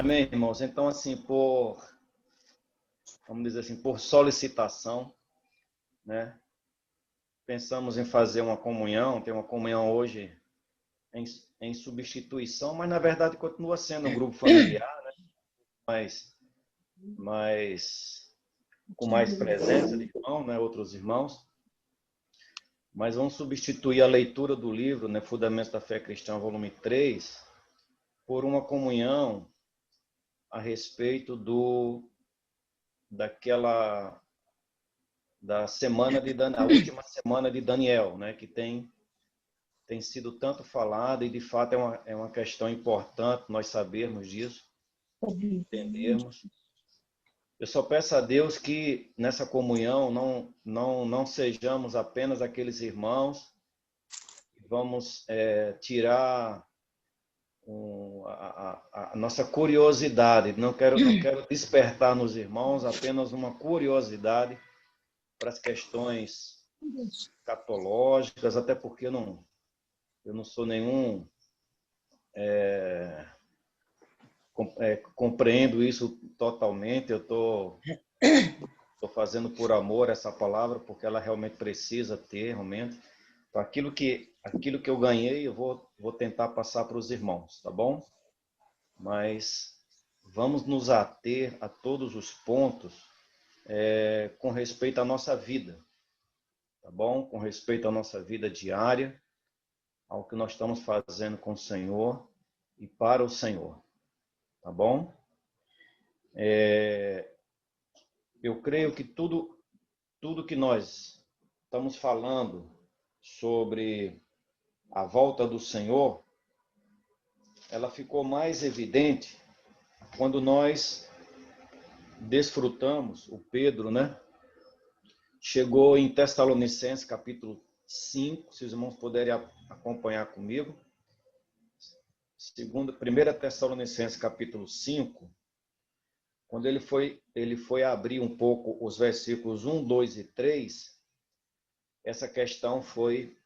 Amém, irmãos? Então, assim, vamos dizer assim, por solicitação, né? Pensamos em fazer uma comunhão, ter uma comunhão hoje em substituição, mas na verdade continua sendo um grupo familiar, né? Mas com mais presença de irmão, né? Outros irmãos. Mas vamos substituir a leitura do livro, né? Fundamentos da Fé Cristã, volume 3, por uma comunhão a respeito da a última semana de Daniel, né? Que tem sido tanto falado e de fato é uma questão importante nós sabermos disso, entendermos. Eu só peço a Deus que nessa comunhão não sejamos apenas aqueles irmãos que vamos tirar a nossa curiosidade. Não quero despertar nos irmãos apenas uma curiosidade para as questões escatológicas, até porque eu não sou nenhum... compreendo isso totalmente. Eu estou fazendo por amor essa palavra, porque ela realmente precisa ter, realmente. Então, aquilo que eu ganhei, eu vou tentar passar para os irmãos, tá bom? Mas vamos nos ater a todos os pontos com respeito à nossa vida, tá bom? Com respeito à nossa vida diária, ao que nós estamos fazendo com o Senhor e para o Senhor, tá bom? Eu creio que tudo que nós estamos falando sobre a volta do Senhor, ela ficou mais evidente quando nós desfrutamos, o Pedro, né? Chegou em Tessalonicenses, capítulo 5, se os irmãos puderem acompanhar comigo. 1 Tessalonicenses, capítulo 5, quando ele foi abrir um pouco os versículos 1, 2 e 3, essa questão foi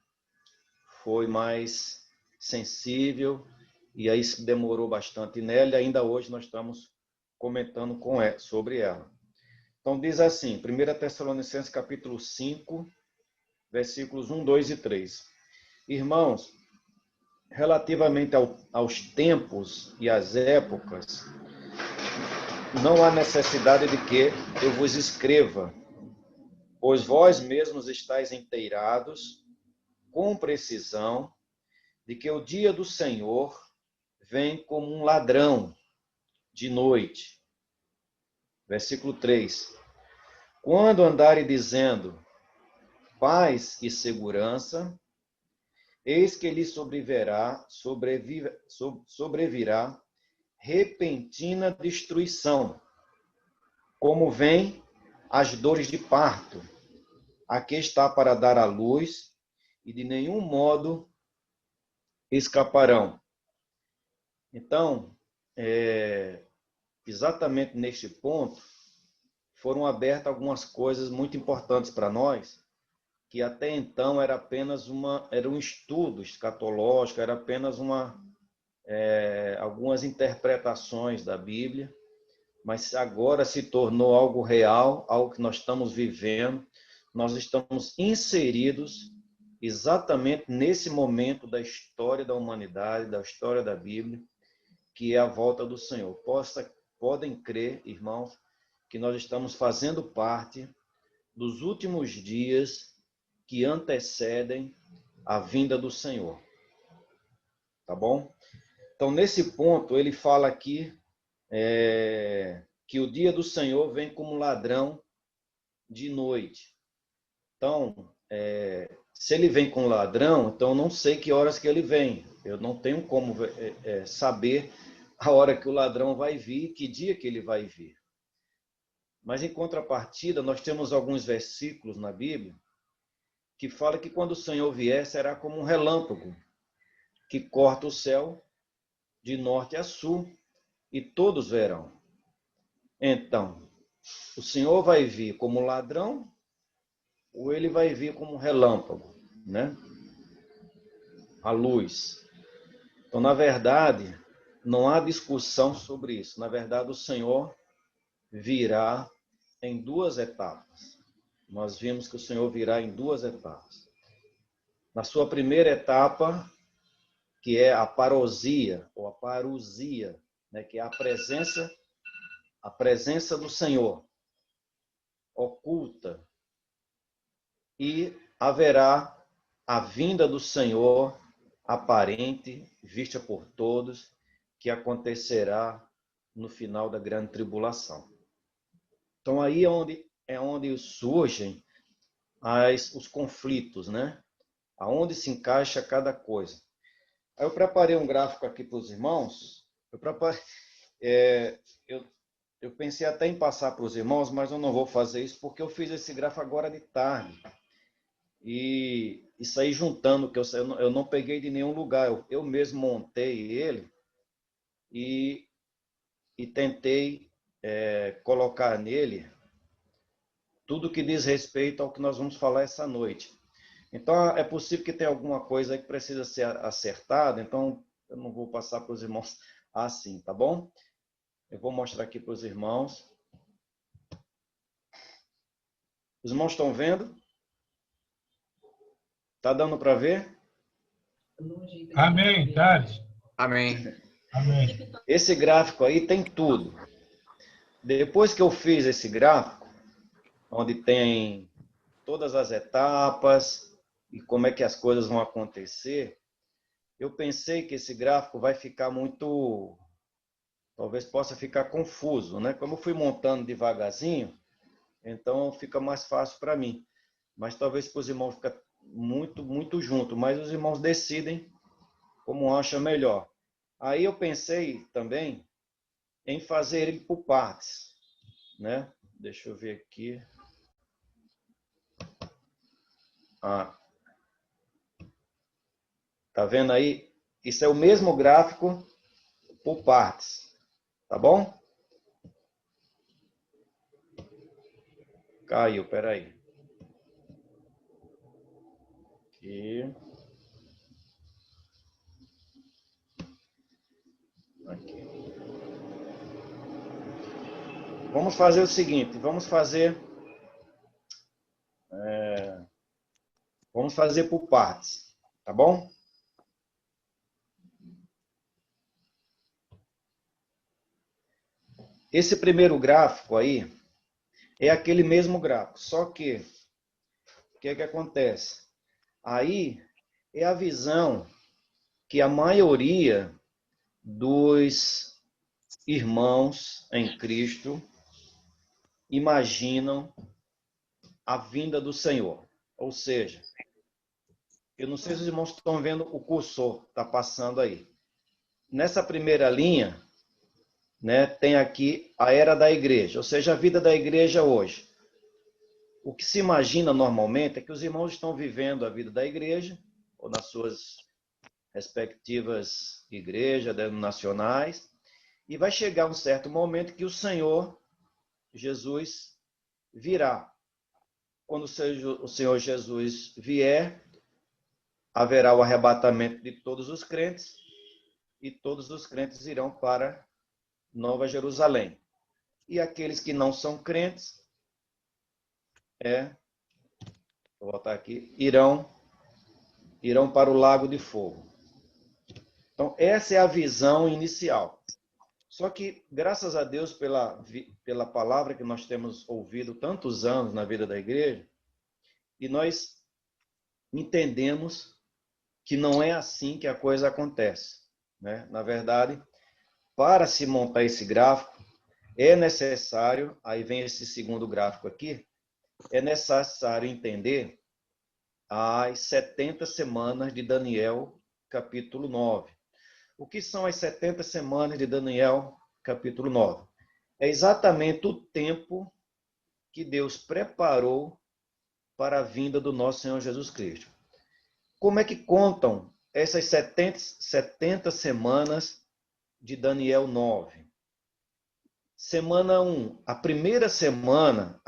mais sensível, e aí se demorou bastante nela, e ainda hoje nós estamos comentando sobre ela. Então diz assim, 1 Tessalonicenses capítulo 5, versículos 1, 2 e 3. Irmãos, relativamente aos tempos e às épocas, não há necessidade de que eu vos escreva, pois vós mesmos estáis inteirados com precisão de que o dia do Senhor vem como um ladrão de noite. Versículo 3. Quando andarem dizendo paz e segurança, eis que lhe sobrevirá repentina destruição, como vem as dores de parto, a que está para dar à luz, e de nenhum modo escaparão. Então, exatamente neste ponto, foram abertas algumas coisas muito importantes para nós, que até então era apenas um estudo escatológico, era apenas algumas interpretações da Bíblia, mas agora se tornou algo real, algo que nós estamos vivendo. Nós estamos inseridos exatamente nesse momento da história da humanidade, da história da Bíblia, que é a volta do Senhor. Podem crer, irmãos, que nós estamos fazendo parte dos últimos dias que antecedem a vinda do Senhor. Tá bom? Então, nesse ponto, ele fala aqui que o dia do Senhor vem como ladrão de noite. Então, se ele vem com ladrão, então eu não sei que horas que ele vem. Eu não tenho como saber a hora que o ladrão vai vir, que dia que ele vai vir. Mas, em contrapartida, nós temos alguns versículos na Bíblia que fala que quando o Senhor vier, será como um relâmpago que corta o céu de norte a sul, e todos verão. Então, o Senhor vai vir como ladrão, ou ele vai vir como um relâmpago, né? A luz. Então, na verdade, não há discussão sobre isso. Na verdade, o Senhor virá em duas etapas. Nós vimos que o Senhor virá em duas etapas. Na sua primeira etapa, que é a parousia, ou a parousia, né, que é a presença do Senhor oculta, e haverá a vinda do Senhor aparente, vista por todos, que acontecerá no final da grande tribulação. Então aí é onde surgem os conflitos, né? Aonde se encaixa cada coisa. Aí eu preparei um gráfico aqui para os irmãos. Eu pensei até em passar para os irmãos, mas eu não vou fazer isso porque eu fiz esse gráfico agora de tarde. E isso aí juntando, que eu não peguei de nenhum lugar, eu mesmo montei ele e tentei colocar nele tudo que diz respeito ao que nós vamos falar essa noite. Então, é possível que tenha alguma coisa que precisa ser acertada, então eu não vou passar para os irmãos assim, tá bom? Eu vou mostrar aqui para os irmãos. Os irmãos estão vendo? Tá dando para ver? Amém, Thales. Amém. Amém. Esse gráfico aí tem tudo. Depois que eu fiz esse gráfico, onde tem todas as etapas e como é que as coisas vão acontecer, eu pensei que esse gráfico vai ficar muito, talvez possa ficar confuso, né? Como eu fui montando devagarzinho, então fica mais fácil para mim. Mas talvez para os irmãos fique muito junto, mas os irmãos decidem como acham melhor. Aí eu pensei também em fazer ele por partes, né? Deixa eu ver aqui. Tá vendo aí? Isso é o mesmo gráfico por partes, tá bom? Caiu, peraí. Aqui. Aqui. Vamos fazer o seguinte, vamos fazer por partes, tá bom? Esse primeiro gráfico aí é aquele mesmo gráfico, só que o que acontece? Aí é a visão que a maioria dos irmãos em Cristo imaginam a vinda do Senhor. Ou seja, eu não sei se os irmãos estão vendo o cursor, está passando aí. Nessa primeira linha, né, tem aqui a era da igreja, ou seja, a vida da igreja hoje. O que se imagina normalmente é que os irmãos estão vivendo a vida da igreja, ou nas suas respectivas igrejas denominacionais, e vai chegar um certo momento que o Senhor Jesus virá. Quando o Senhor Jesus vier, haverá o arrebatamento de todos os crentes, e todos os crentes irão para Nova Jerusalém. E aqueles que não são crentes, vou voltar aqui, irão para o lago de fogo. Então, essa é a visão inicial. Só que, graças a Deus, pela palavra que nós temos ouvido tantos anos na vida da igreja, e nós entendemos que não é assim que a coisa acontece, né? Na verdade, para se montar esse gráfico, é necessário, aí vem esse segundo gráfico aqui, é necessário entender as 70 semanas de Daniel, capítulo 9. O que são as 70 semanas de Daniel, capítulo 9? É exatamente o tempo que Deus preparou para a vinda do nosso Senhor Jesus Cristo. Como é que contam essas 70 semanas de Daniel 9? Semana 1, a primeira semana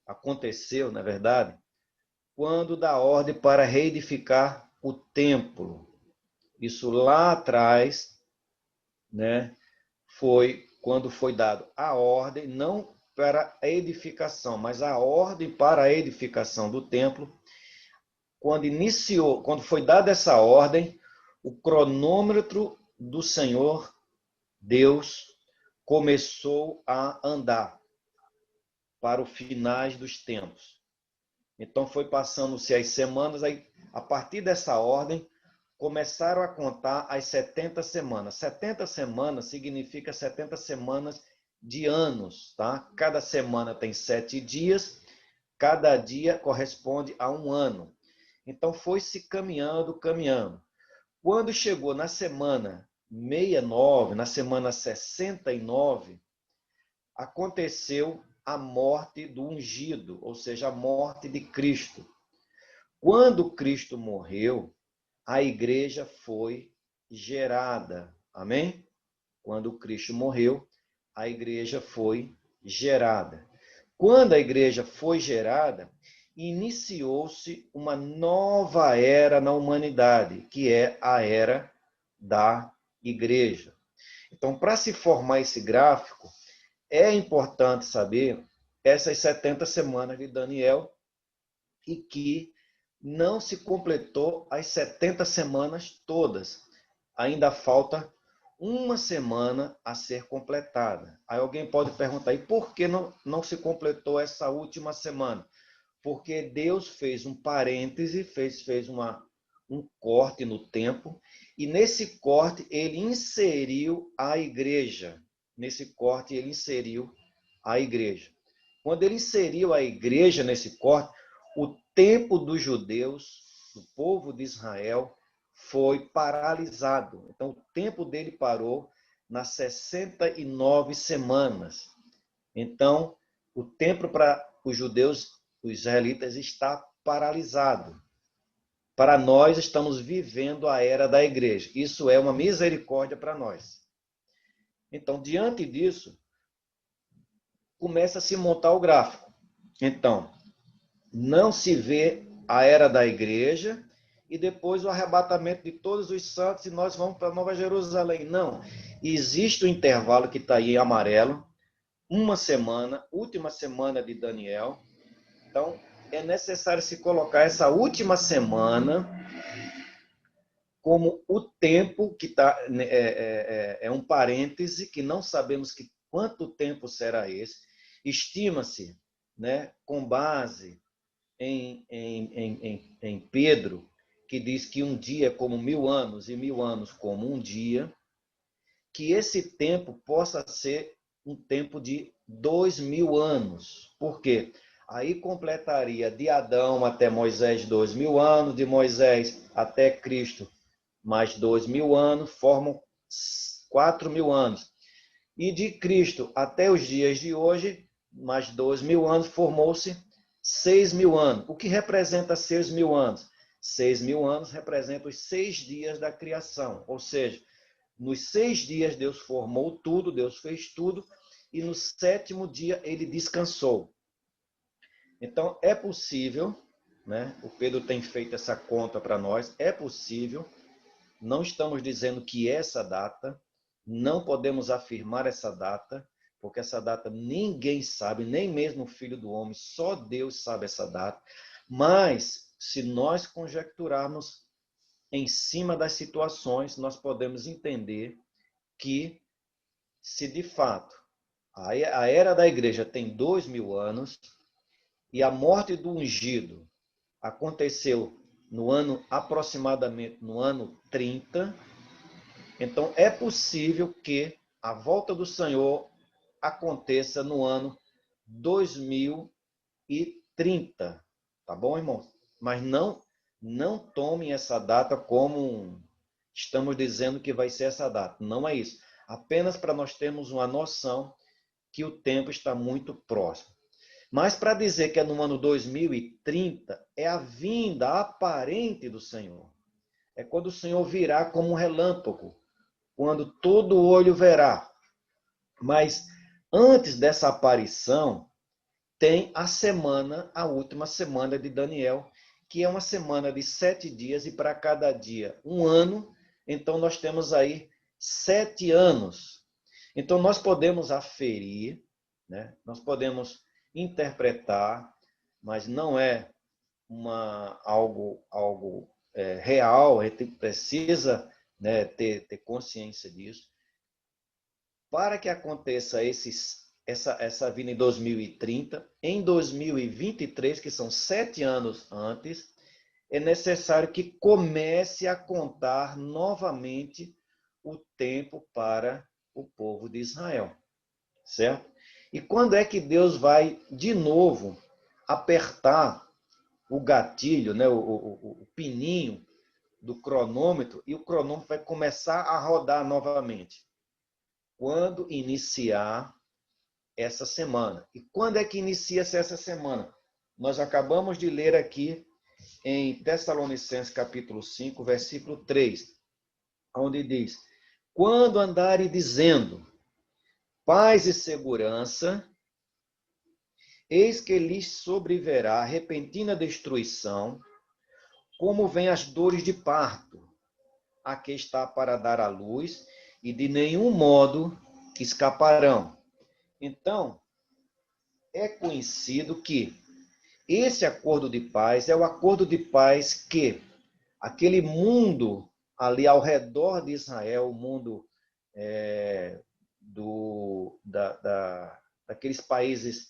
aconteceu, na verdade, quando dá ordem para reedificar o templo. Isso lá atrás, né, foi quando foi dado a ordem, não para a edificação, mas a ordem para a edificação do templo. Quando foi dada essa ordem, o cronômetro do Senhor Deus começou a andar para os finais dos tempos. Então foi passando-se as semanas, aí a partir dessa ordem começaram a contar as 70 semanas. 70 semanas significa 70 semanas de anos, tá? Cada semana tem 7 dias, cada dia corresponde a um ano. Então foi-se caminhando, caminhando. Quando chegou na semana 69, na semana 69, aconteceu a morte do ungido, ou seja, a morte de Cristo. Quando Cristo morreu, a igreja foi gerada. Amém? Quando Cristo morreu, a igreja foi gerada. Quando a igreja foi gerada, iniciou-se uma nova era na humanidade, que é a era da igreja. Então, para se formar esse gráfico, é importante saber essas 70 semanas de Daniel e que não se completou as 70 semanas todas. Ainda falta uma semana a ser completada. Aí alguém pode perguntar, e por que não se completou essa última semana? Porque Deus fez um parêntese, fez um corte no tempo, e nesse corte ele inseriu a igreja. Nesse corte ele inseriu a igreja. Quando ele inseriu a igreja nesse corte, o tempo dos judeus, do povo de Israel, foi paralisado. Então, o tempo dele parou nas 69 semanas. Então, o tempo para os judeus, os israelitas, está paralisado. Para nós, estamos vivendo a era da igreja. Isso é uma misericórdia para nós. Então, diante disso, começa a se montar o gráfico. Então, não se vê a era da igreja e depois o arrebatamento de todos os santos e nós vamos para Nova Jerusalém. Não. Existe um intervalo que está aí em amarelo, uma semana, última semana de Daniel. Então, é necessário se colocar essa última semana como o tempo que está é um parêntese que não sabemos quanto tempo será esse. Estima-se, né, com base em Pedro, que diz que um dia é como 1000 anos e 1000 anos como um dia, que esse tempo possa ser um tempo de 2000 anos. Por quê? Aí completaria de Adão até Moisés 2000 anos, de Moisés até Cristo mais 2000 anos, formam 4000 anos. E de Cristo até os dias de hoje, mais 2000 anos, formou-se 6000 anos. O que representa 6000 anos? 6000 anos representa os 6 dias da criação. Ou seja, nos 6 dias Deus formou tudo, Deus fez tudo, e no 7º dia ele descansou. Então, é possível, né? O Pedro tem feito essa conta para nós, é possível. Não estamos dizendo que essa data, não podemos afirmar essa data, porque essa data ninguém sabe, nem mesmo o Filho do Homem, só Deus sabe essa data. Mas, se nós conjecturarmos em cima das situações, nós podemos entender que, se de fato a era da igreja tem 2000 anos e a morte do ungido aconteceu no ano, aproximadamente no ano 30, então é possível que a volta do Senhor aconteça no ano 2030, tá bom, irmão? Mas não tomem essa data como estamos dizendo que vai ser essa data. Não é isso. Apenas para nós termos uma noção que o tempo está muito próximo. Mas para dizer que é no ano 2030, é a vinda aparente do Senhor. É quando o Senhor virá como um relâmpago, quando todo olho verá. Mas antes dessa aparição, tem a semana, a última semana de Daniel, que é uma semana de 7 dias e para cada dia um ano. Então nós temos aí 7 anos. Então, nós podemos aferir, né? Nós podemos interpretar, mas não é algo real, a gente precisa, né, ter consciência disso. Para que aconteça essa vinda em 2030, em 2023, que são 7 anos antes, é necessário que comece a contar novamente o tempo para o povo de Israel, certo? E quando é que Deus vai, de novo, apertar o gatilho, né, o pininho do cronômetro, e o cronômetro vai começar a rodar novamente? Quando iniciar essa semana. E quando é que inicia-se essa semana? Nós acabamos de ler aqui em Tessalonicenses capítulo 5, versículo 3, onde diz: quando andarem dizendo paz e segurança, eis que lhes sobrevirá repentina destruição, como vem as dores de parto, a que está para dar à luz, e de nenhum modo escaparão. Então, é conhecido que esse acordo de paz é o acordo de paz que aquele mundo ali ao redor de Israel, o mundo daqueles países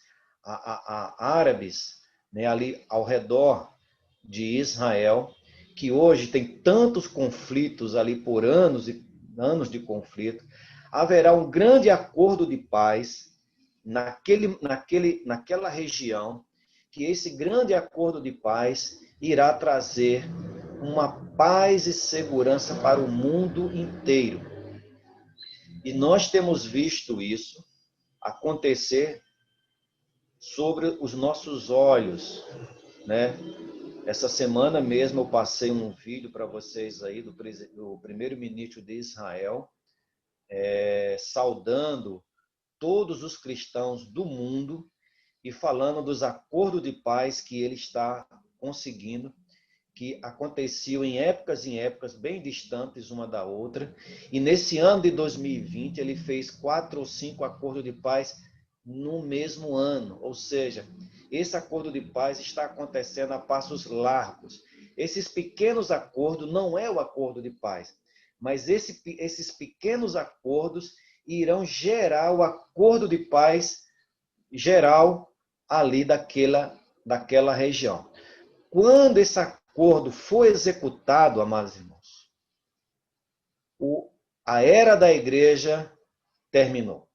árabes, né, ali ao redor de Israel, que hoje tem tantos conflitos ali por anos e anos de conflito, haverá um grande acordo de paz naquela região, que esse grande acordo de paz irá trazer uma paz e segurança para o mundo inteiro. E nós temos visto isso acontecer sobre os nossos olhos, né? Essa semana mesmo eu passei um vídeo para vocês aí do primeiro-ministro de Israel, saudando todos os cristãos do mundo e falando dos acordos de paz que ele está conseguindo, que aconteciam em épocas bem distantes uma da outra. E nesse ano de 2020 ele fez 4 ou 5 acordos de paz no mesmo ano. Ou seja, esse acordo de paz está acontecendo a passos largos. Esses pequenos acordos não é o acordo de paz, mas esses pequenos acordos irão gerar o acordo de paz geral ali daquela região. Quando esse acordo foi executado, amados irmãos, a era da igreja terminou.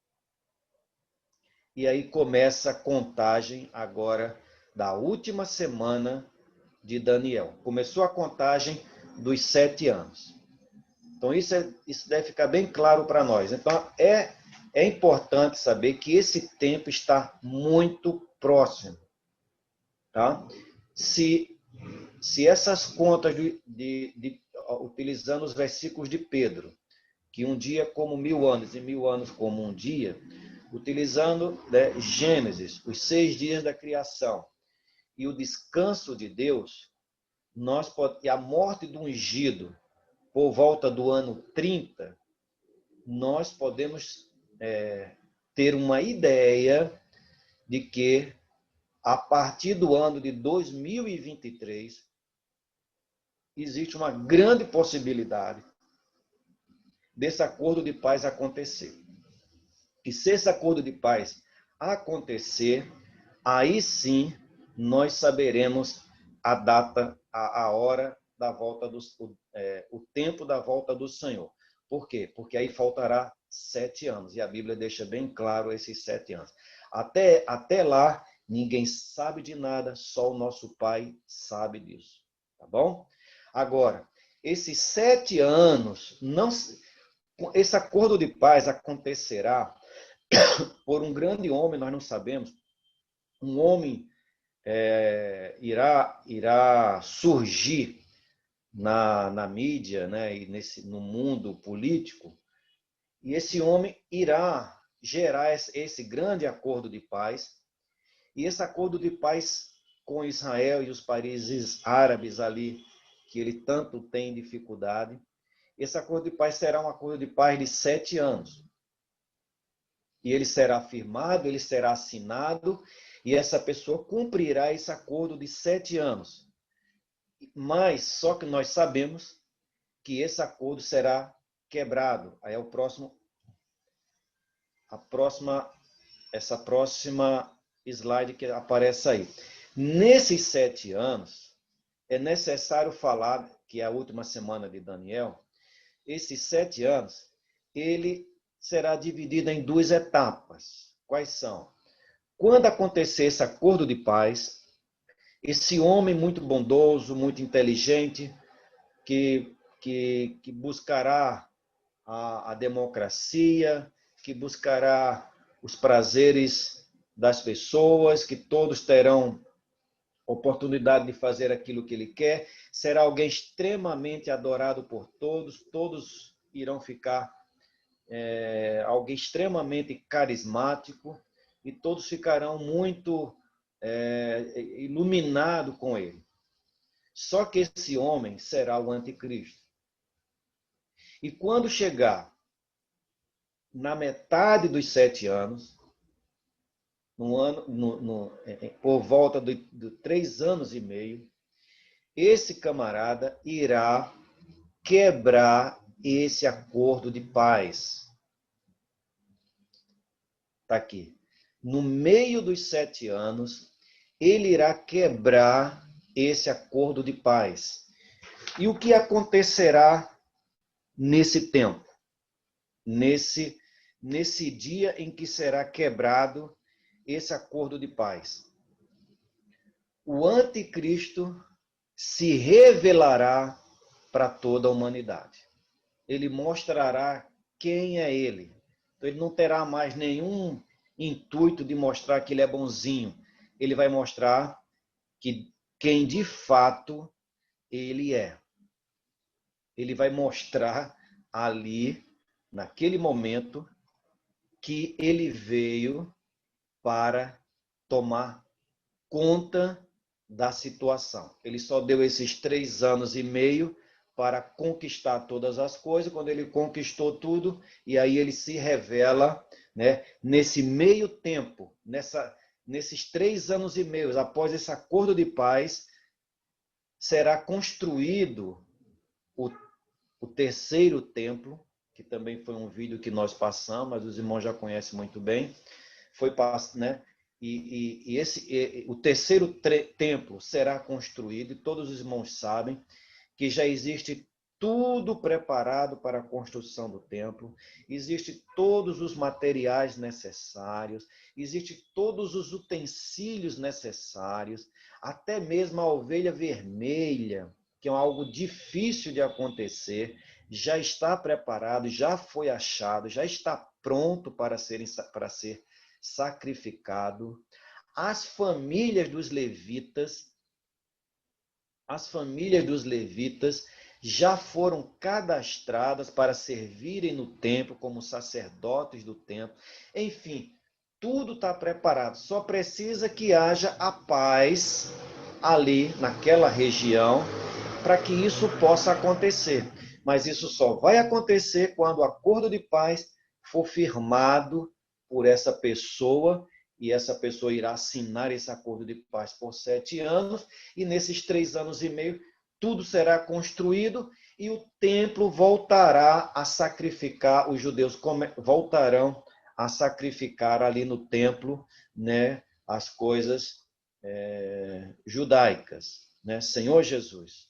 E aí começa a contagem agora da última semana de Daniel. Começou a contagem dos 7 anos. Então isso deve ficar bem claro para nós. Então é importante saber que esse tempo está muito próximo. Tá? Se essas contas utilizando os versículos de Pedro, que um dia como 1000 anos e 1000 anos como um dia, utilizando, né, Gênesis, os 6 dias da criação e o descanso de Deus, e a morte do ungido por volta do ano 30, nós podemos ter uma ideia de que a partir do ano de 2023 existe uma grande possibilidade desse acordo de paz acontecer. E se esse acordo de paz acontecer, aí sim nós saberemos a data, a hora da volta o tempo da volta do Senhor. Por quê? Porque aí faltará 7 anos, e a Bíblia deixa bem claro esses 7 anos. Até lá, ninguém sabe de nada, só o nosso Pai sabe disso. Tá bom? Agora, esses 7 anos, esse acordo de paz acontecerá por um grande homem, nós não sabemos, um homem irá surgir na mídia, né, e no mundo político, e esse homem irá gerar esse grande acordo de paz, e esse acordo de paz com Israel e os países árabes ali, que ele tanto tem dificuldade, esse acordo de paz será um acordo de paz de 7 anos. E ele será firmado, ele será assinado, e essa pessoa cumprirá esse acordo de 7 anos. Mas só que nós sabemos que esse acordo será quebrado. Aí é essa próxima slide que aparece aí. Nesses 7 anos, é necessário falar, que é a última semana de Daniel, esses 7 anos, ele será dividido em 2 etapas. Quais são? Quando acontecer esse acordo de paz, esse homem muito bondoso, muito inteligente, que buscará a democracia, que buscará os prazeres das pessoas, que todos terão oportunidade de fazer aquilo que ele quer, será alguém extremamente adorado por todos, todos irão ficar alguém extremamente carismático e todos ficarão muito iluminados com ele. Só que esse homem será o anticristo. E quando chegar na metade dos 7 anos, por volta de 3 anos e meio, esse camarada irá quebrar esse acordo de paz. Está aqui. No meio dos 7 anos, ele irá quebrar esse acordo de paz. E o que acontecerá nesse tempo? Nesse dia em que será quebrado esse acordo de paz? O anticristo se revelará para toda a humanidade. Ele mostrará quem é ele. Então, ele não terá mais nenhum intuito de mostrar que ele é bonzinho. Ele vai mostrar quem de fato ele é. Ele vai mostrar ali, naquele momento, que ele veio para tomar conta da situação. Ele só deu esses 3 anos e meio para conquistar todas as coisas. Quando ele conquistou tudo, e aí ele se revela, né? Nesse meio tempo, nesses 3 anos e meio, após esse acordo de paz, será construído o terceiro templo, que também foi um vídeo que nós passamos, mas os irmãos já conhecem muito bem. Foi, né? O terceiro templo será construído, e todos os irmãos sabem que já existe tudo preparado para a construção do templo, existe todos os materiais necessários, existe todos os utensílios necessários, até mesmo a ovelha vermelha, que é algo difícil de acontecer, já está preparado, já foi achado, já está pronto para ser sacrificado. As famílias dos levitas já foram cadastradas para servirem no templo como sacerdotes do templo. Enfim, tudo está preparado. Só precisa que haja a paz ali naquela região para que isso possa acontecer. Mas isso só vai acontecer quando o acordo de paz for firmado por essa pessoa, e essa pessoa irá assinar esse acordo de paz por 7 anos, e nesses 3 anos e meio tudo será construído e o templo voltará a sacrificar, os judeus voltarão a sacrificar ali no templo, né, as coisas judaicas, né? Senhor Jesus.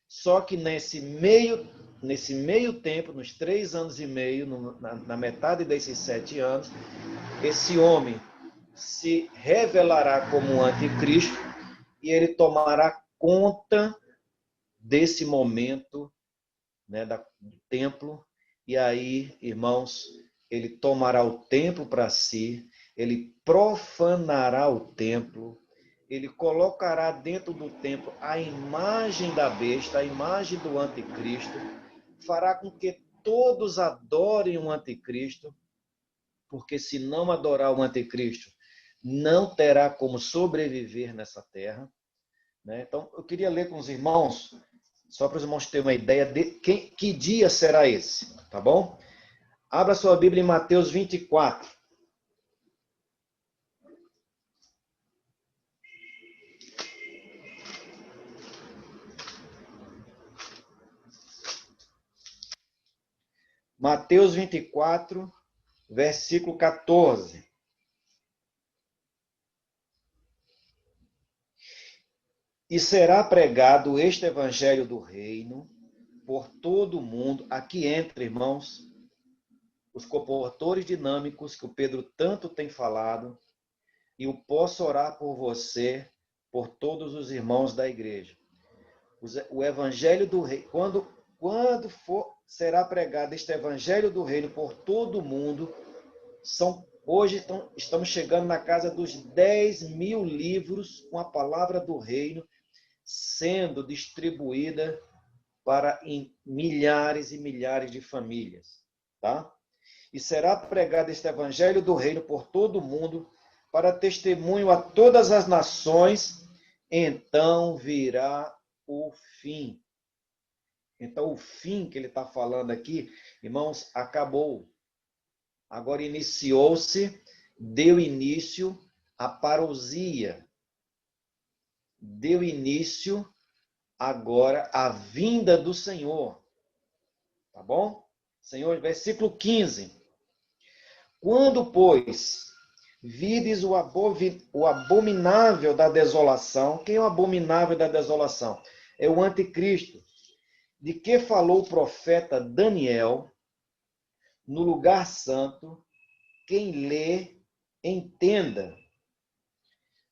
Só que nesse meio tempo, nos 3 anos e meio, na metade desses 7 anos, esse homem se revelará como um anticristo e ele tomará conta desse momento, né, do templo. E aí, irmãos, ele tomará o templo para si, ele profanará o templo, ele colocará dentro do templo a imagem da besta, a imagem do anticristo, fará com que todos adorem o anticristo, porque se não adorar o anticristo, não terá como sobreviver nessa terra, né? Então, eu queria ler com os irmãos Só para os irmãos terem uma ideia de que dia será esse, tá bom? Abra sua Bíblia em Mateus 24. Mateus 24, versículo 14. E será pregado este evangelho do reino por todo o mundo. Aqui entra, irmãos, os comportores dinâmicos que o Pedro tanto tem falado, e eu posso orar por você, por todos os irmãos da igreja. O evangelho do reino, quando será pregado este evangelho do reino por todo o mundo, hoje estamos chegando na casa dos 10.000 livros com a palavra do reino sendo distribuída para milhares e milhares de famílias, tá? E será pregado este evangelho do reino por todo o mundo para testemunho a todas as nações, então virá o fim. Então, o fim que ele está falando aqui, irmãos, acabou. Agora iniciou-se, deu início a parousia. Deu início agora a vinda do Senhor. Tá bom? Senhor, versículo 15. Quando, pois, vides o abominável da desolação, quem é o abominável da desolação? É o anticristo, de que falou o profeta Daniel, no lugar santo, quem lê, entenda.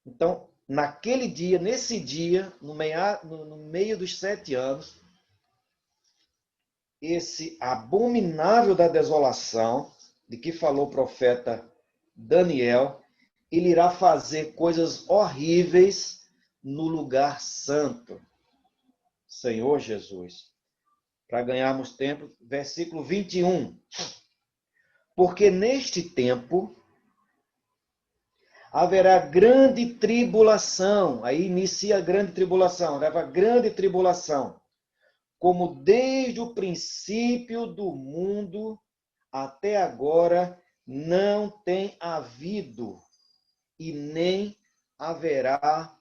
Então, naquele dia, nesse dia, no meio dos 7 anos, esse abominável da desolação, de que falou o profeta Daniel, ele irá fazer coisas horríveis no lugar santo. Senhor Jesus. Para ganharmos tempo, versículo 21. Porque neste tempo haverá grande tribulação. Aí inicia a grande tribulação. Leva a grande tribulação. Como desde o princípio do mundo até agora não tem havido e nem haverá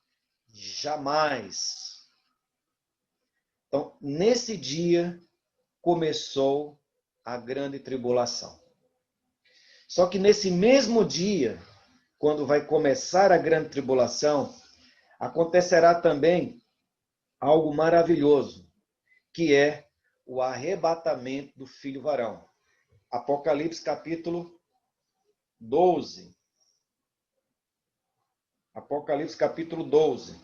jamais. Então, nesse dia começou a grande tribulação. Só que nesse mesmo dia, quando vai começar a grande tribulação, acontecerá também algo maravilhoso, que é o arrebatamento do filho varão. Apocalipse capítulo 12. Apocalipse capítulo 12.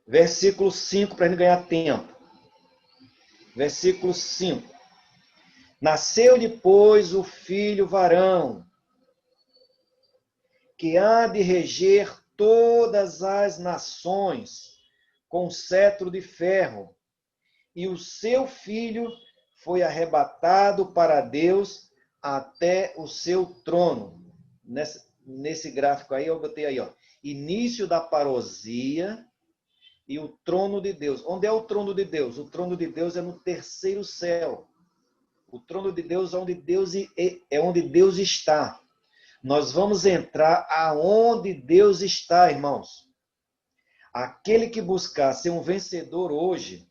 Versículo 5, para a gente ganhar tempo. Versículo 5. Nasceu-lhe, pois, o filho varão, que há de reger todas as nações com cetro de ferro, e o seu filho foi arrebatado para Deus até o seu trono. Nesse gráfico aí, eu botei aí, ó, início da parousia e o trono de Deus. Onde é o trono de Deus? O trono de Deus é no terceiro céu. O trono de Deus é onde Deus está. Nós vamos entrar aonde Deus está, irmãos. Aquele que buscar ser um vencedor hoje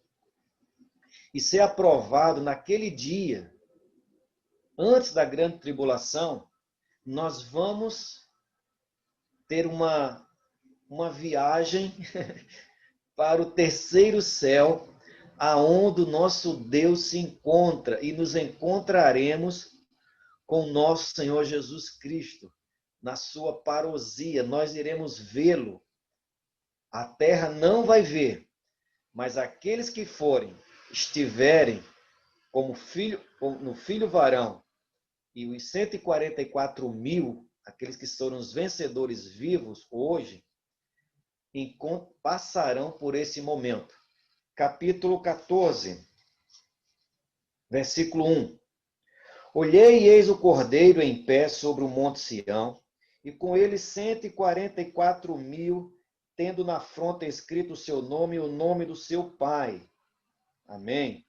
e ser aprovado naquele dia, antes da grande tribulação, nós vamos ter uma viagem para o terceiro céu, aonde o nosso Deus se encontra, e nos encontraremos com o nosso Senhor Jesus Cristo, na sua parousia. Nós iremos vê-lo. A terra não vai ver, mas aqueles que estiverem no filho varão, e os 144.000, aqueles que foram os vencedores vivos hoje, passarão por esse momento. Capítulo 14, versículo 1. Olhei e eis o Cordeiro em pé sobre o monte Sião, e com ele 144.000 tendo na fronte escrito o seu nome e o nome do seu pai. Amém.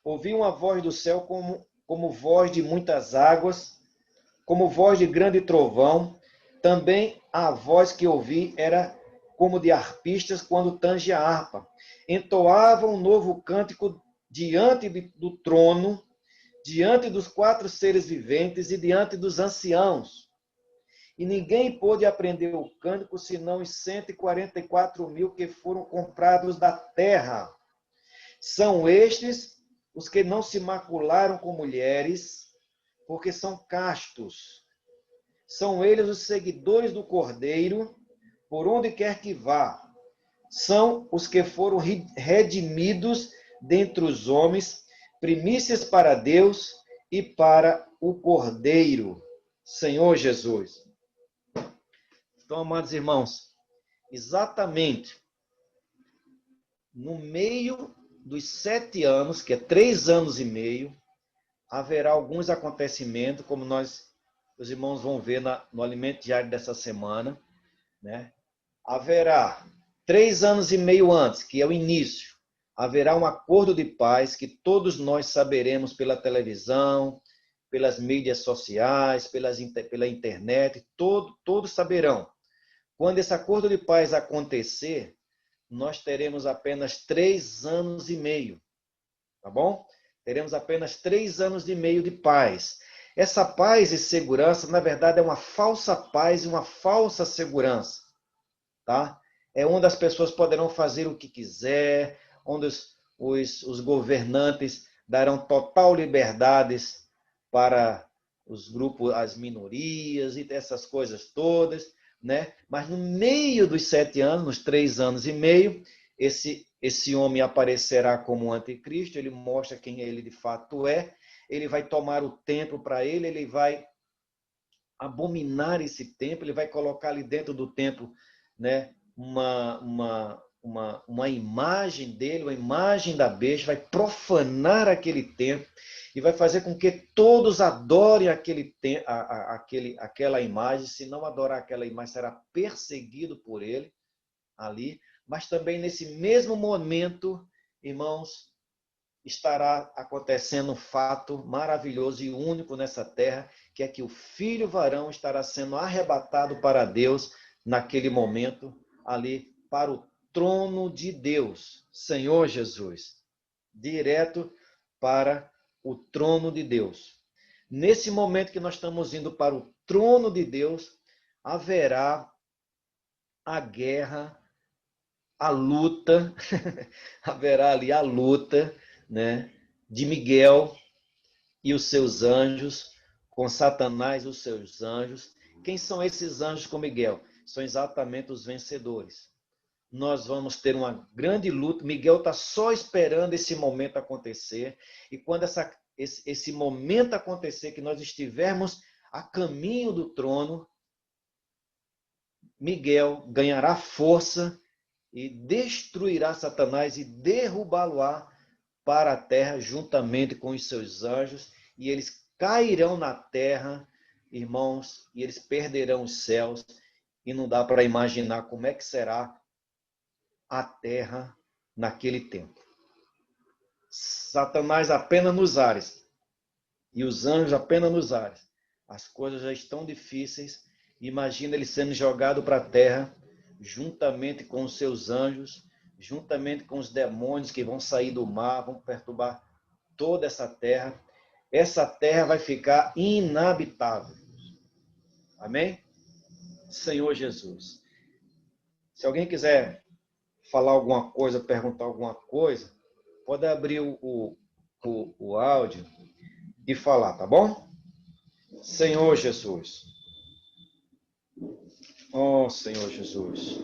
Ouvi uma voz do céu como voz de muitas águas, como voz de grande trovão. Também a voz que ouvi era como de arpistas quando tange a harpa. Entoavam um novo cântico diante do trono, diante dos 4 seres viventes e diante dos anciãos. E ninguém pôde aprender o cântico, senão os 144.000 que foram comprados da terra. São estes os que não se macularam com mulheres, porque são castos. São eles os seguidores do Cordeiro, por onde quer que vá. São os que foram redimidos dentre os homens, primícias para Deus e para o Cordeiro, Senhor Jesus. Então, amados irmãos, exatamente no meio dos 7 anos, que é 3 anos e meio, haverá alguns acontecimentos, como os irmãos vão ver no alimento diário dessa semana, né? Haverá 3 anos e meio antes, que é o início, haverá um acordo de paz que todos nós saberemos pela televisão, pelas mídias sociais, pela internet, todos saberão. Quando esse acordo de paz acontecer, nós teremos apenas 3 anos e meio, tá bom? Teremos apenas 3 anos e meio de paz. Essa paz e segurança, na verdade, é uma falsa paz e uma falsa segurança, tá? É onde as pessoas poderão fazer o que quiser, onde os governantes darão total liberdades para os grupos, as minorias e essas coisas todas, né? Mas no meio dos 7 anos, nos 3 anos e meio, esse homem aparecerá como um anticristo, ele mostra quem ele de fato é, ele vai tomar o templo para ele, ele vai abominar esse templo, ele vai colocar ali dentro do templo, né, uma imagem dele, uma imagem da besta, vai profanar aquele templo e vai fazer com que todos adorem aquela imagem. Se não adorar aquela imagem, será perseguido por ele ali. Mas também nesse mesmo momento, irmãos, estará acontecendo um fato maravilhoso e único nessa terra, que é que o filho varão estará sendo arrebatado para Deus naquele momento, ali para o trono de Deus, Senhor Jesus, direto para o trono de Deus. Nesse momento que nós estamos indo para o trono de Deus, haverá a guerra, a luta, haverá ali a luta, né, de Miguel e os seus anjos, com Satanás e os seus anjos. Quem são esses anjos com Miguel? São exatamente os vencedores. Nós vamos ter uma grande luta. Miguel está só esperando esse momento acontecer. E quando esse momento acontecer, que nós estivermos a caminho do trono, Miguel ganhará força e destruirá Satanás e derrubá-lo-á para a terra juntamente com os seus anjos, e eles cairão na terra, irmãos, e eles perderão os céus, e não dá para imaginar como é que será a terra naquele tempo. Satanás apenas nos ares e os anjos apenas nos ares. As coisas já estão difíceis. Imagina ele sendo jogado para a terra, juntamente com os seus anjos, juntamente com os demônios que vão sair do mar, vão perturbar toda essa terra. Essa terra vai ficar inabitável. Amém? Senhor Jesus. Se alguém quiser falar alguma coisa, perguntar alguma coisa, pode abrir o áudio e falar, tá bom? Senhor Jesus. Oh, Senhor Jesus.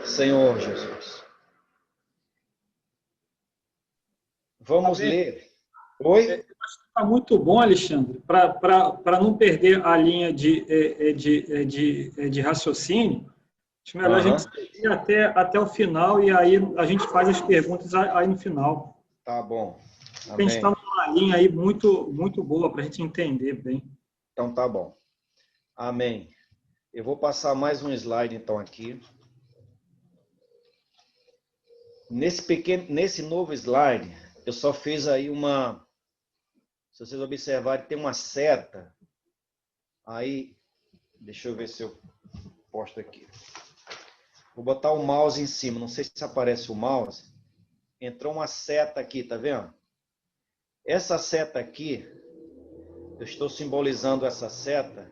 Senhor Jesus. Vamos ler. Oi? Está muito bom, Alexandre, para não perder a linha de raciocínio. Acho melhor a gente seguir até o final e aí a gente faz as perguntas aí no final. Tá bom. Amém. A gente está numa linha aí muito, muito boa para a gente entender bem. Então tá bom. Amém. Eu vou passar mais um slide, então, aqui. Nesse novo slide, eu só fiz aí uma... Se vocês observarem, tem uma seta. Aí, deixa eu ver se eu posto aqui. Vou botar o mouse em cima. Não sei se aparece o mouse. Entrou uma seta aqui, tá vendo? Essa seta aqui, eu estou simbolizando essa seta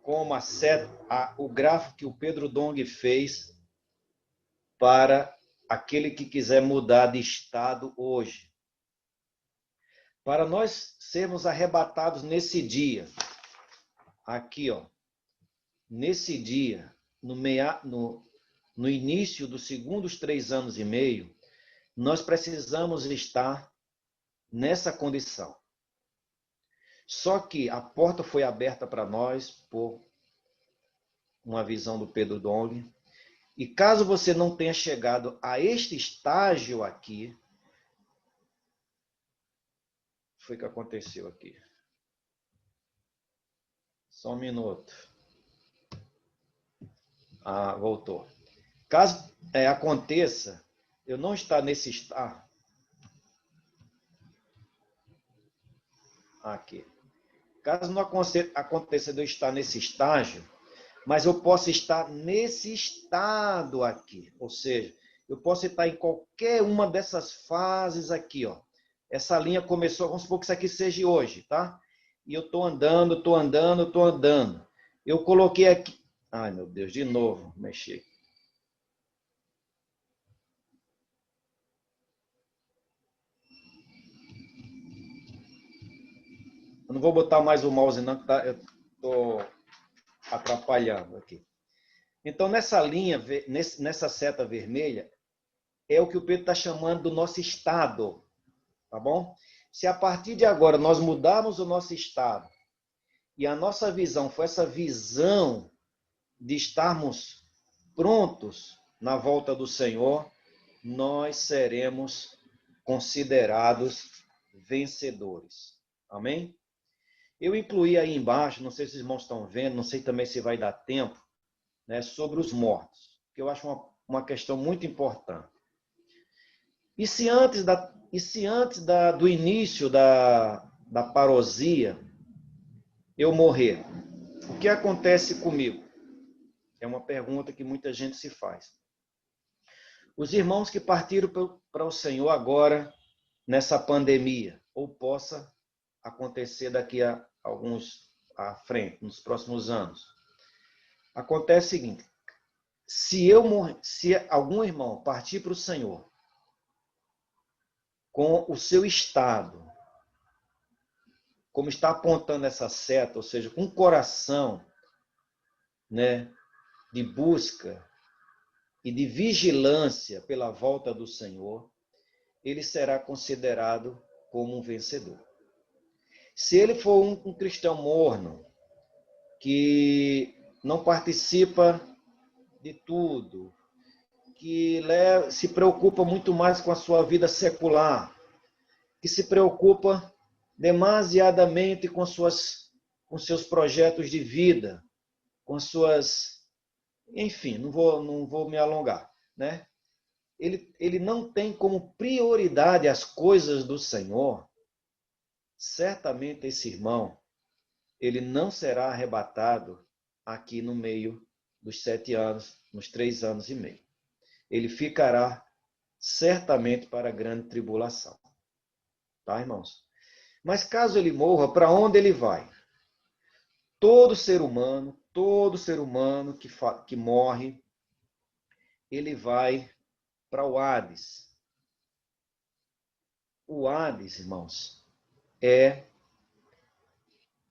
como a seta, o gráfico que o Pedro Dong fez para aquele que quiser mudar de estado hoje. Para nós sermos arrebatados nesse dia, aqui, ó, nesse dia, no início dos segundos 3 anos e meio, nós precisamos estar nessa condição. Só que a porta foi aberta para nós por uma visão do Pedro Dong. E caso você não tenha chegado a este estágio aqui, foi o que aconteceu aqui. Só um minuto. Ah, voltou. Caso aconteça, eu não estar nesse estágio. Aqui. Caso não aconteça de eu estar nesse estágio, mas eu posso estar nesse estado aqui. Ou seja, eu posso estar em qualquer uma dessas fases aqui, ó. Essa linha começou, vamos supor que isso aqui seja hoje, tá? E eu estou andando, estou andando, estou andando. Eu coloquei aqui... Ai, meu Deus, de novo, mexi. Eu não vou botar mais o mouse não, que eu estou atrapalhando aqui. Então, nessa linha, nessa seta vermelha, é o que o Pedro está chamando do nosso estado, tá bom? Se a partir de agora nós mudarmos o nosso estado e a nossa visão for essa visão de estarmos prontos na volta do Senhor, nós seremos considerados vencedores. Amém? Eu incluí aí embaixo, não sei se os irmãos estão vendo, não sei também se vai dar tempo, né, sobre os mortos, que eu acho uma questão muito importante. E se antes do início da parousia eu morrer, o que acontece comigo? É uma pergunta que muita gente se faz. Os irmãos que partiram para o Senhor agora, nessa pandemia, ou possa acontecer daqui a alguns à frente, nos próximos anos. Acontece o seguinte, se algum irmão partir para o Senhor com o seu estado, como está apontando essa seta, ou seja, com um coração, né, de busca e de vigilância pela volta do Senhor, ele será considerado como um vencedor. Se ele for um cristão morno, que não participa de tudo, que se preocupa muito mais com a sua vida secular, que se preocupa demasiadamente com seus projetos de vida, com suas... Enfim, não vou me alongar, né? Ele não tem como prioridade as coisas do Senhor, certamente esse irmão, ele não será arrebatado aqui no meio dos 7 anos, nos 3 anos e meio. Ele ficará certamente para a grande tribulação. Tá, irmãos? Mas caso ele morra, para onde ele vai? Todo ser humano que morre, ele vai para o Hades. O Hades, irmãos, é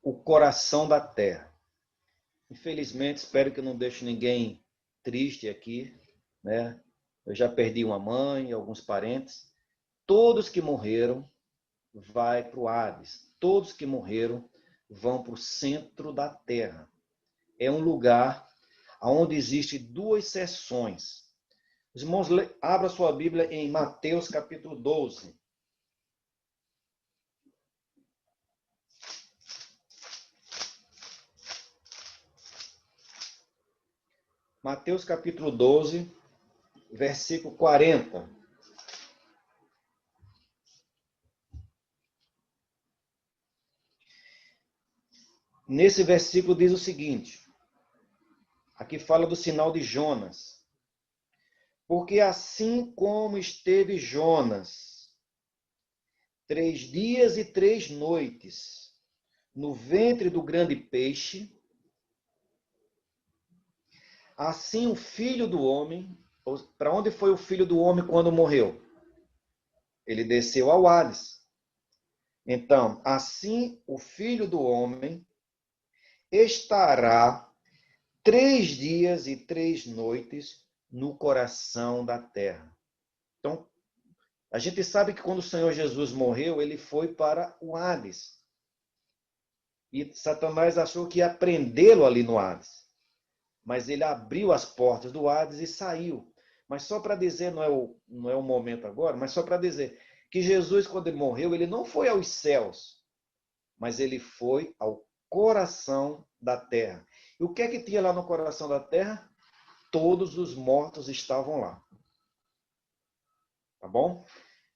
o coração da terra. Infelizmente, espero que eu não deixe ninguém triste aqui, né? Eu já perdi uma mãe, alguns parentes. Todos que morreram vai para o Hades. Todos que morreram vão para o centro da terra. É um lugar onde existem 2 seções. Os irmãos, abra sua Bíblia em Mateus capítulo 12. Mateus capítulo 12, versículo 40. Nesse versículo diz o seguinte, aqui fala do sinal de Jonas. Porque assim como esteve Jonas 3 dias e 3 noites no ventre do grande peixe, assim o Filho do Homem, para onde foi o Filho do Homem quando morreu? Ele desceu ao Hades. Então, assim o Filho do Homem estará 3 dias e 3 noites no coração da terra. Então, a gente sabe que quando o Senhor Jesus morreu, ele foi para o Hades. E Satanás achou que ia prendê-lo ali no Hades. Mas ele abriu as portas do Hades e saiu. Mas só para dizer, não é o momento agora, mas só para dizer que Jesus, quando ele morreu, ele não foi aos céus, mas ele foi ao coração da terra. E o que é que tinha lá no coração da terra? Todos os mortos estavam lá. Tá bom?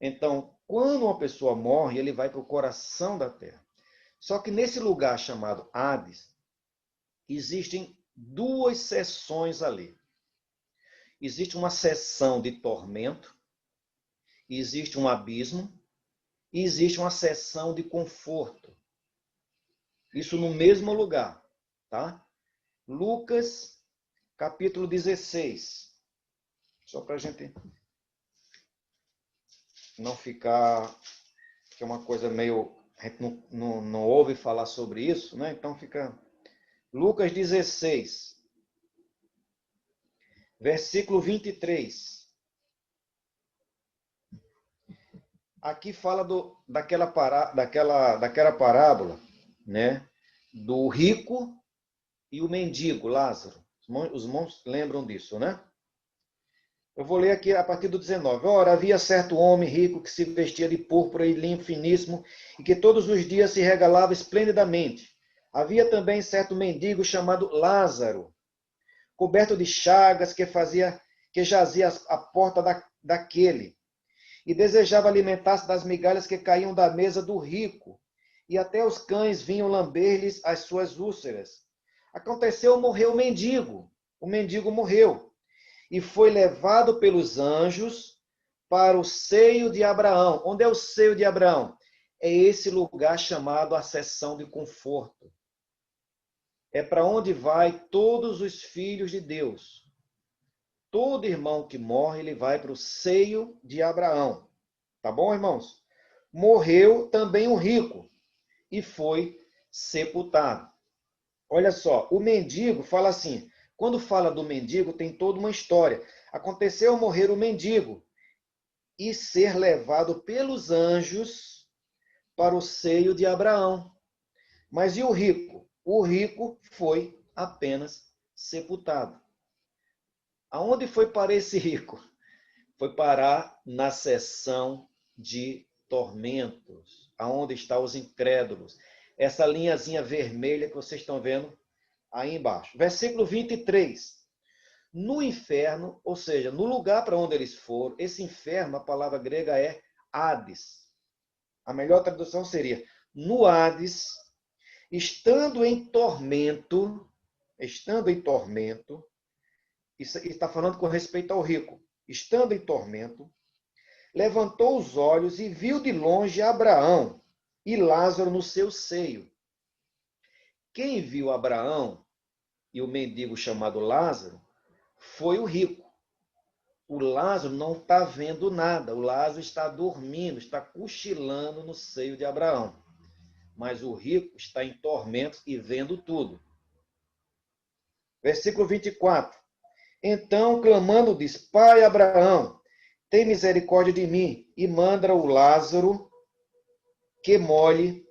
Então, quando uma pessoa morre, ele vai para o coração da terra. Só que nesse lugar chamado Hades, existem 2 seções ali. Existe uma seção de tormento, existe um abismo, e existe uma seção de conforto. Isso no mesmo lugar, tá? Lucas, capítulo 16. Só para a gente não ficar, que é uma coisa meio, a gente não ouve falar sobre isso, né? Então fica Lucas 16, versículo 23. Aqui fala daquela parábola, né? Do rico e o mendigo, Lázaro. Os irmãos lembram disso, né? Eu vou ler aqui a partir do 19. Ora, havia certo homem rico que se vestia de púrpura e linho finíssimo e que todos os dias se regalava esplendidamente. Havia também certo mendigo chamado Lázaro, coberto de chagas, que jazia à porta daquele, e desejava alimentar-se das migalhas que caíam da mesa do rico, e até os cães vinham lamber-lhes as suas úlceras. Aconteceu, morreu o mendigo morreu, e foi levado pelos anjos para o seio de Abraão. Onde é o seio de Abraão? É esse lugar chamado a seção de conforto. É para onde vai todos os filhos de Deus. Todo irmão que morre, ele vai para o seio de Abraão. Tá bom, irmãos? Morreu também o rico e foi sepultado. Olha só, o mendigo fala assim, quando fala do mendigo tem toda uma história. Aconteceu morrer o mendigo e ser levado pelos anjos para o seio de Abraão. Mas e o rico? O rico foi apenas sepultado. Aonde foi parar esse rico? Foi parar na seção de tormentos, aonde estão os incrédulos. Essa linhazinha vermelha que vocês estão vendo aí embaixo. Versículo 23. No inferno, ou seja, no lugar para onde eles foram, esse inferno, a palavra grega é Hades. A melhor tradução seria, no Hades, estando em tormento, isso está falando com respeito ao rico, estando em tormento, levantou os olhos e viu de longe Abraão e Lázaro no seu seio. Quem viu Abraão e o mendigo chamado Lázaro foi o rico. O Lázaro não está vendo nada, o Lázaro está dormindo, está cochilando no seio de Abraão. Mas o rico está em tormentos e vendo tudo. Versículo 24. Então, clamando, diz, Pai Abraão, tem misericórdia de mim, e manda o Lázaro que molhe,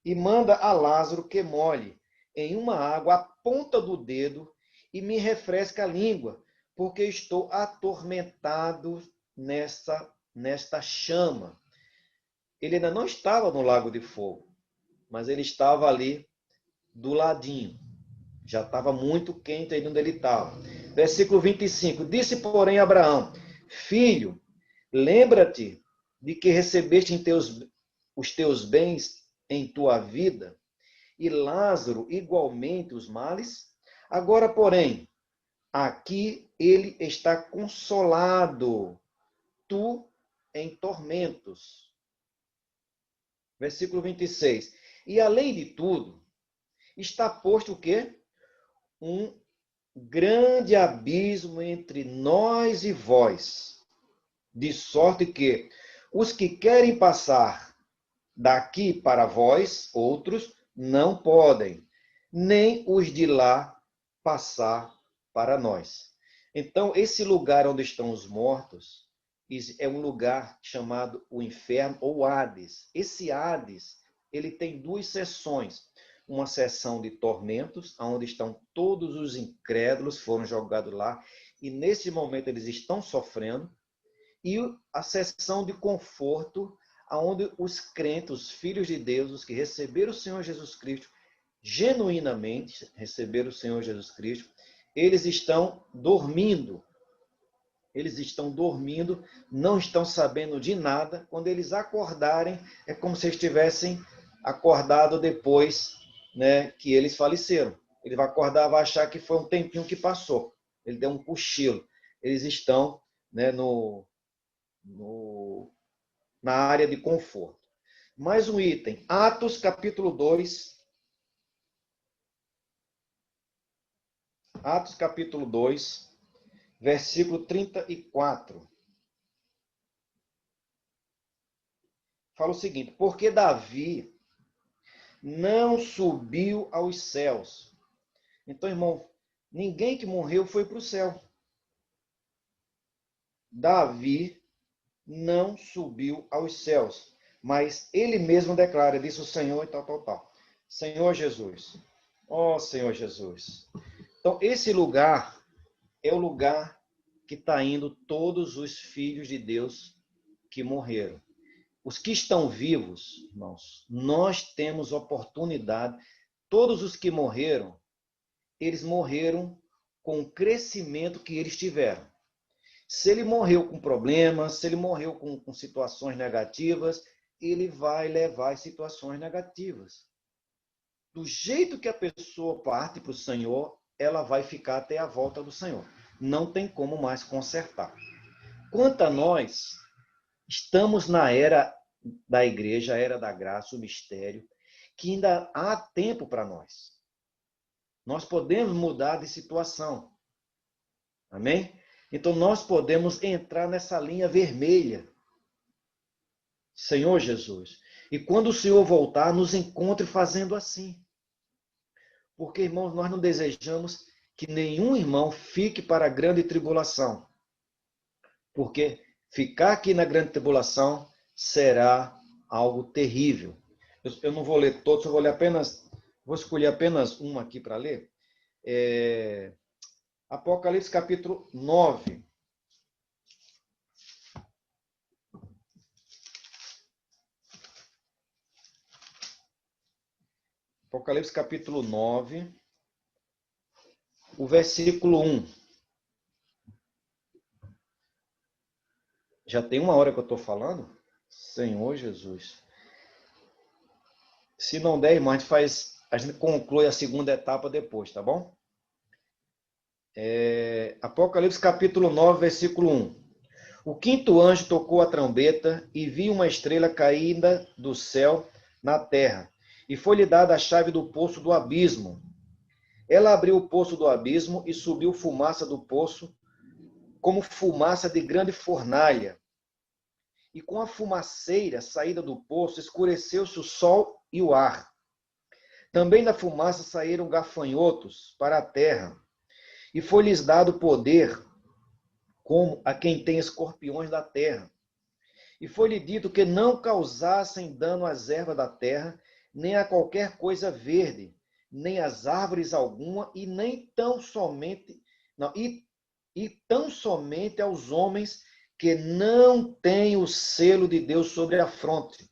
e manda a Lázaro que molhe em uma água a ponta do dedo e me refresca a língua, porque estou atormentado nesta chama. Ele ainda não estava no lago de fogo, mas ele estava ali do ladinho. Já estava muito quente aí onde ele estava. Versículo 25. Disse, porém, Abraão: Filho, lembra-te de que recebeste os teus bens em tua vida, e Lázaro igualmente os males. Agora, porém, aqui ele está consolado, tu em tormentos. Versículo 26. E além de tudo, está posto o quê? Um grande abismo entre nós e vós, de sorte que os que querem passar daqui para vós, outros, não podem, nem os de lá passar para nós. Então, esse lugar onde estão os mortos é um lugar chamado o inferno ou Hades. Esse Hades, ele tem duas seções. Uma seção de tormentos, onde estão todos os incrédulos, foram jogados lá, e nesse momento eles estão sofrendo, e a seção de conforto, onde os crentes, os filhos de Deus, os que receberam o Senhor Jesus Cristo, genuinamente receberam o Senhor Jesus Cristo, eles estão dormindo. Eles estão dormindo, não estão sabendo de nada. Quando eles acordarem, é como se estivessem acordado depois, né, que eles faleceram. Ele vai acordar, vai achar que foi um tempinho que passou. Ele deu um cochilo. Eles estão, né, na área de conforto. Mais um item, Atos capítulo 2. Atos capítulo 2, versículo 34. Fala o seguinte: porque Davi não subiu aos céus. Então, irmão, ninguém que morreu foi para o céu. Davi não subiu aos céus, mas ele mesmo declara, disse o Senhor e tal. Senhor Jesus. Ó Senhor Jesus. Então, esse lugar é o lugar que está indo todos os filhos de Deus que morreram. Os que estão vivos, irmãos, nós temos oportunidade. Todos os que morreram, eles morreram com o crescimento que eles tiveram. Se ele morreu com problemas, se ele morreu com situações negativas, ele vai levar as situações negativas. Do jeito que a pessoa parte para o Senhor, ela vai ficar até a volta do Senhor. Não tem como mais consertar. Quanto a nós, estamos na era da igreja, a era da graça, o mistério, que ainda há tempo para nós. Nós podemos mudar de situação. Amém? Então nós podemos entrar nessa linha vermelha. Senhor Jesus. E quando o Senhor voltar, nos encontre fazendo assim. Porque, irmãos, nós não desejamos que nenhum irmão fique para a grande tribulação. Porque ficar aqui na grande tribulação será algo terrível. Eu não vou ler todos, eu vou escolher apenas uma aqui para ler. Apocalipse capítulo 9. Apocalipse capítulo 9, o versículo 1. Já tem uma hora que eu estou falando? Senhor Jesus. Se não der, irmão, a gente conclui a segunda etapa depois, tá bom? Apocalipse capítulo 9, versículo 1. O quinto anjo tocou a trombeta e viu uma estrela caída do céu na terra, e foi-lhe dada a chave do poço do abismo. Ela abriu o poço do abismo e subiu fumaça do poço, como fumaça de grande fornalha. E com a fumaceira saída do poço, escureceu-se o sol e o ar. Também da fumaça saíram gafanhotos para a terra, e foi-lhes dado poder, como a quem tem escorpiões da terra. E foi-lhe dito que não causassem dano às ervas da terra, nem a qualquer coisa verde, nem às árvores alguma, e nem tão somente, não, e tão somente aos homens que não têm o selo de Deus sobre a fronte.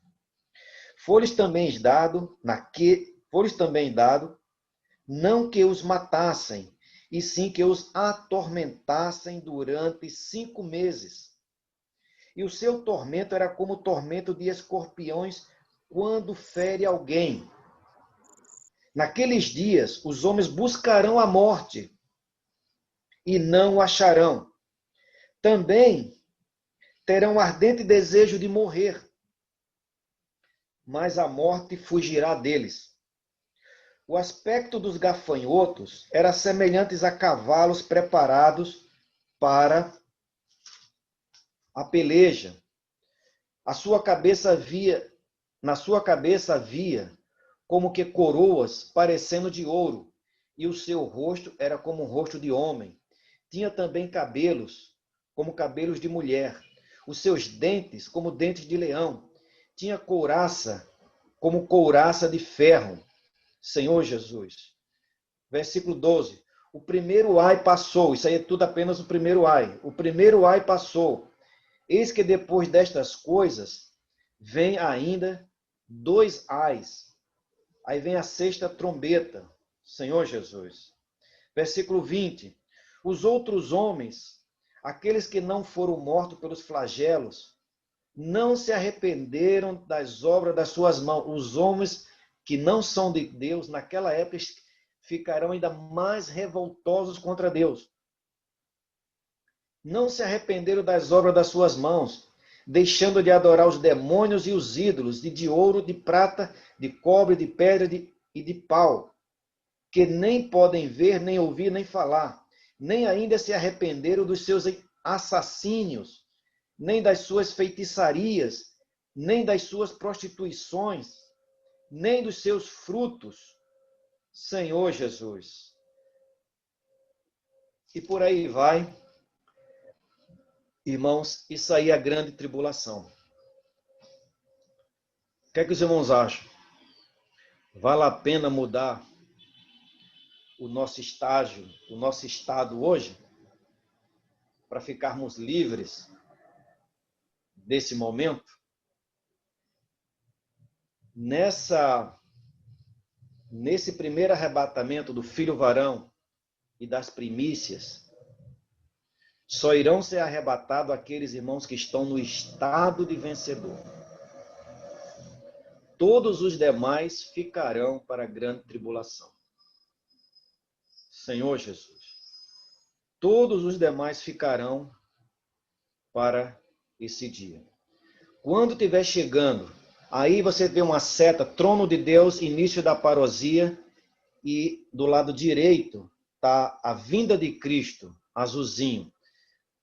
Foi-lhes também dado não que os matassem, e sim que os atormentassem durante 5 meses. E o seu tormento era como o tormento de escorpiões quando fere alguém. Naqueles dias, os homens buscarão a morte e não o acharão. Também terão ardente desejo de morrer, mas a morte fugirá deles. O aspecto dos gafanhotos era semelhante a cavalos preparados para a peleja. Na sua cabeça havia como que coroas parecendo de ouro, e o seu rosto era como um rosto de homem. Tinha também cabelos, como cabelos de mulher. Os seus dentes, como dentes de leão. Tinha couraça, como couraça de ferro. Senhor Jesus. Versículo 12. O primeiro ai passou. Isso aí é tudo apenas o primeiro ai. O primeiro ai passou. Eis que depois destas coisas, vem ainda 2 ais. Aí vem a 6ª trombeta. Senhor Jesus. Versículo 20. Os outros homens, aqueles que não foram mortos pelos flagelos, não se arrependeram das obras das suas mãos. Os homens que não são de Deus, naquela época, ficarão ainda mais revoltosos contra Deus. Não se arrependeram das obras das suas mãos, deixando de adorar os demônios e os ídolos, de ouro, de prata, de cobre, de pedra e de pau, que nem podem ver, nem ouvir, nem falar, nem ainda se arrependeram dos seus assassínios, nem das suas feitiçarias, nem das suas prostituições, nem dos seus frutos. Senhor Jesus. E por aí vai. Irmãos, isso aí é a grande tribulação. O que é que os irmãos acham? Vale a pena mudar o nosso estágio, o nosso estado hoje, para ficarmos livres desse momento? Nesse primeiro arrebatamento do filho varão e das primícias, só irão ser arrebatados aqueles irmãos que estão no estado de vencedor. Todos os demais ficarão para a grande tribulação. Senhor Jesus. Todos os demais ficarão para esse dia. Quando estiver chegando, aí você vê uma seta, trono de Deus, início da parousia, e do lado direito está a vinda de Cristo, azulzinho.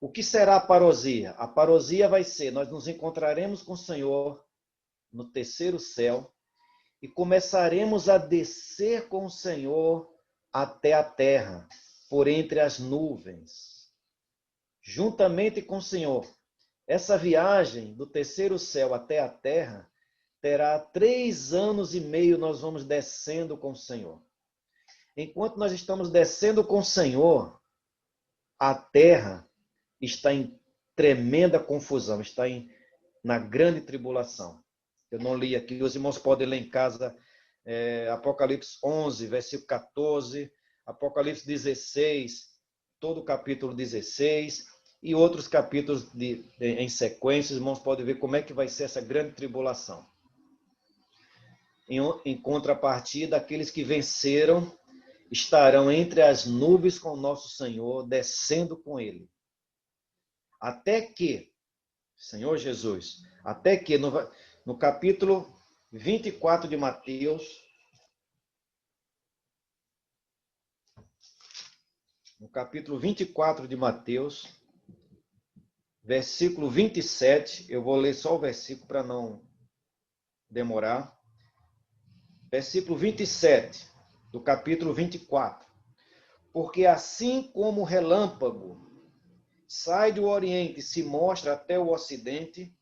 O que será a parousia? A parousia vai ser, nós nos encontraremos com o Senhor no terceiro céu e começaremos a descer com o Senhor até a terra, por entre as nuvens, juntamente com o Senhor. Essa viagem do terceiro céu até a terra terá 3 anos e meio, nós vamos descendo com o Senhor. Enquanto nós estamos descendo com o Senhor, a terra está em tremenda confusão, está na grande tribulação. Eu não li aqui, os irmãos podem ler em casa, Apocalipse 11, versículo 14, Apocalipse 16, todo o capítulo 16, e outros capítulos em sequência, os irmãos podem ver como é que vai ser essa grande tribulação. Em contrapartida, aqueles que venceram estarão entre as nuvens com o nosso Senhor, descendo com Ele. Até que, Senhor Jesus, até que no capítulo 24 de Mateus, no capítulo 24 de Mateus, versículo 27, eu vou ler só o versículo para não demorar. Versículo 27 do capítulo 24. Porque assim como o relâmpago sai do Oriente e se mostra até o Ocidente,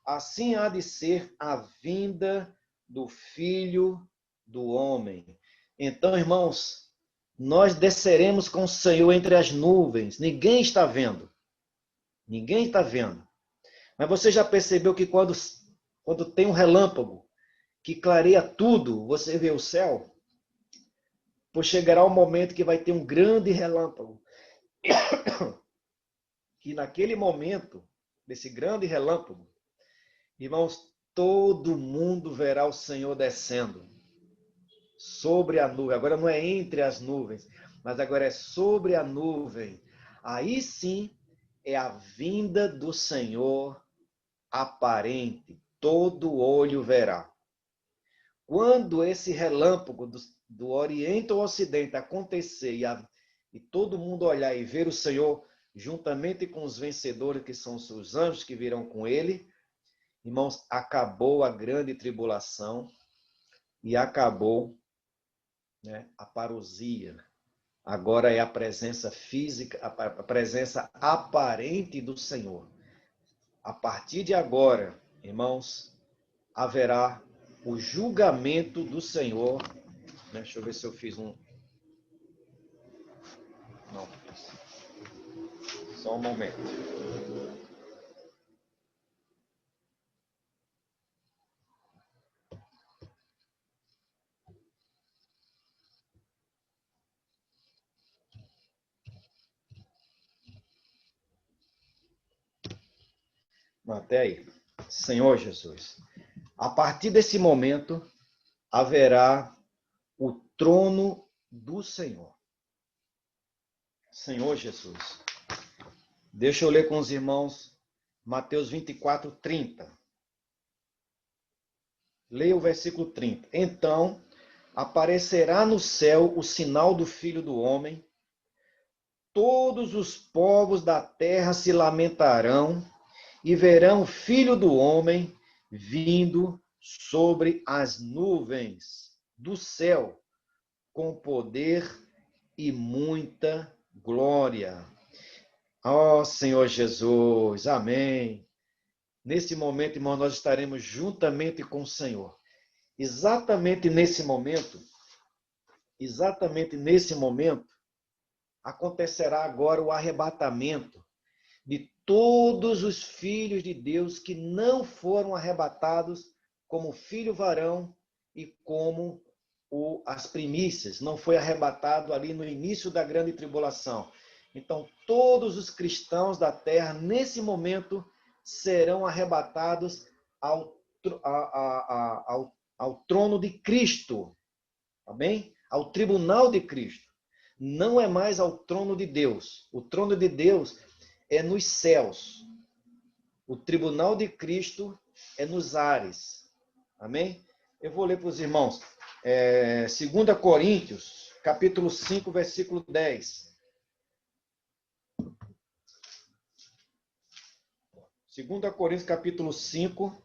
assim há de ser a vinda do Filho do Homem. Então, irmãos, nós desceremos com o Senhor entre as nuvens. Ninguém está vendo. Ninguém está vendo. Mas você já percebeu que quando tem um relâmpago que clareia tudo, você vê o céu? pois chegará o momento que vai ter um grande relâmpago. Que naquele momento, desse grande relâmpago, irmãos, todo mundo verá o Senhor descendo sobre a nuvem. Agora não é entre as nuvens, mas agora é sobre a nuvem. Aí sim é a vinda do Senhor aparente. Todo olho verá. Quando esse relâmpago do Oriente ao Ocidente acontecer e todo mundo olhar e ver o Senhor juntamente com os vencedores, que são os seus anjos que virão com ele, irmãos, acabou a grande tribulação e acabou, né, a parousia. Agora é a presença física, a presença aparente do Senhor. A partir de agora, irmãos, haverá o julgamento do Senhor. Deixa eu ver se eu fiz um... Não. Só um momento. Até aí. Senhor Jesus, a partir desse momento, haverá o trono do Senhor. Senhor Jesus. Deixa eu ler com os irmãos Mateus 24, 30. Leia o versículo 30. Então, aparecerá no céu o sinal do Filho do Homem. Todos os povos da terra se lamentarão e verão o Filho do Homem vindo sobre as nuvens do céu, com poder e muita glória. Ó Senhor Jesus, amém. Nesse momento, irmão, nós estaremos juntamente com o Senhor. Exatamente nesse momento, acontecerá agora o arrebatamento de todos os filhos de Deus que não foram arrebatados como filho varão e como as primícias. Não foi arrebatado ali no início da grande tribulação. Então, todos os cristãos da terra, nesse momento, serão arrebatados ao trono de Cristo. Amém? Ao tribunal de Cristo. Não é mais ao trono de Deus. O trono de Deus é nos céus. O tribunal de Cristo é nos ares. Amém? Eu vou ler para os irmãos. 2 Coríntios, capítulo 5, versículo 10. 2 Coríntios, capítulo 5,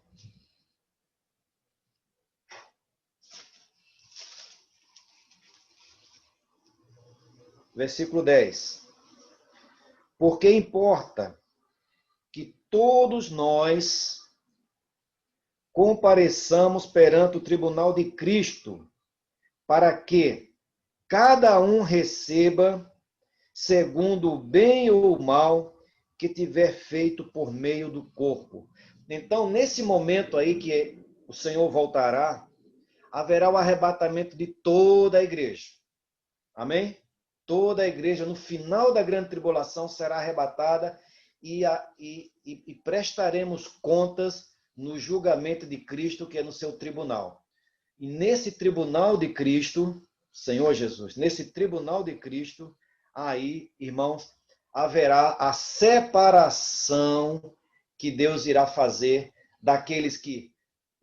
versículo 10. Porque importa que todos nós compareçamos perante o tribunal de Cristo, para que cada um receba segundo o bem ou o mal que tiver feito por meio do corpo. Então, nesse momento aí que o Senhor voltará, haverá o arrebatamento de toda a igreja. Amém? Toda a igreja, no final da grande tribulação, será arrebatada e prestaremos contas no julgamento de Cristo, que é no seu tribunal. E nesse tribunal de Cristo, Senhor Jesus, nesse tribunal de Cristo, aí, irmãos, haverá a separação que Deus irá fazer daqueles que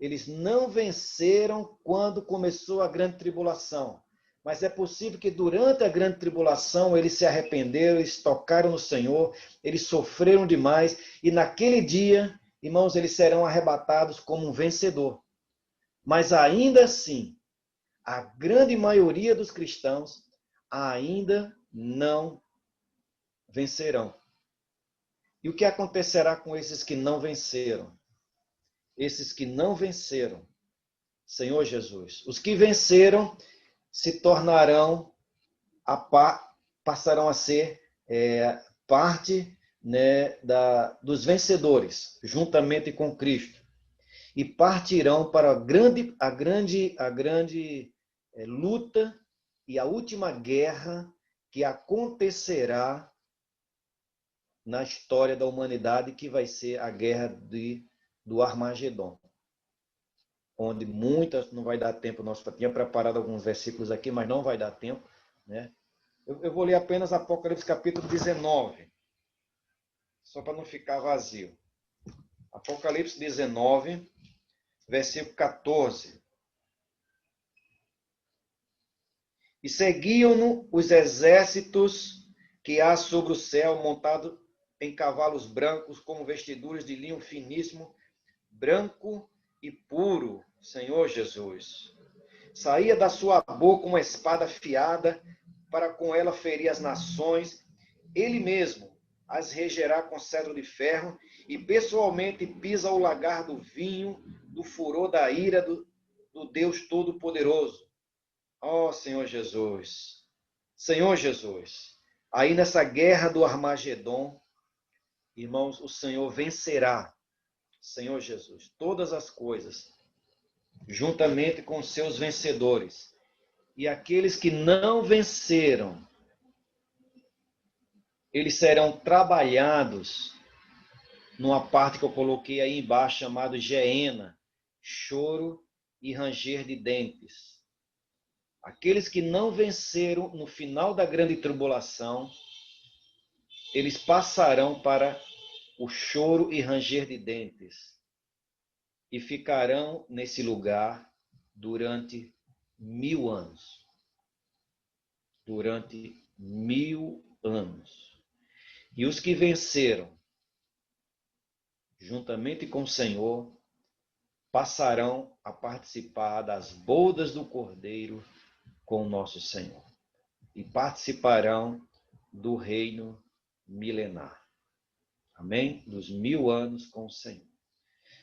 eles não venceram quando começou a grande tribulação. Mas é possível que durante a grande tribulação eles se arrependeram, eles tocaram no Senhor, eles sofreram demais, e naquele dia, irmãos, eles serão arrebatados como um vencedor. Mas ainda assim, a grande maioria dos cristãos ainda não vencerão. E o que acontecerá com esses que não venceram? Esses que não venceram, Senhor Jesus, os que venceram se tornarão, passarão a ser parte, né, dos vencedores, juntamente com Cristo. E partirão para a grande luta e a última guerra que acontecerá na história da humanidade, que vai ser a guerra do Armagedon. Onde muitas, não vai dar tempo, nós tinha preparado alguns versículos aqui, mas não vai dar tempo, né? Eu vou ler apenas Apocalipse capítulo 19, só para não ficar vazio. Apocalipse 19, versículo 14. E seguiam-no os exércitos que há sobre o céu, montados em cavalos brancos, com vestiduras de linho finíssimo, branco e puro, Senhor Jesus. Saía da sua boca uma espada afiada, para com ela ferir as nações. Ele mesmo as regerá com cetro de ferro, e pessoalmente pisa o lagar do vinho, do furor da ira do Deus Todo-Poderoso. Ó Senhor Jesus, Senhor Jesus, aí nessa guerra do Armagedon, irmãos, o Senhor vencerá, Senhor Jesus, todas as coisas, juntamente com seus vencedores. E aqueles que não venceram, eles serão trabalhados numa parte que eu coloquei aí embaixo, chamado Geena, choro e ranger de dentes. Aqueles que não venceram no final da grande tribulação, eles passarão para o choro e ranger de dentes e ficarão nesse lugar durante 1000 anos. Durante 1000 anos. E os que venceram, juntamente com o Senhor, passarão a participar das bodas do Cordeiro com o nosso Senhor. E participarão do reino milenar. Amém? Dos 1000 anos com o Senhor.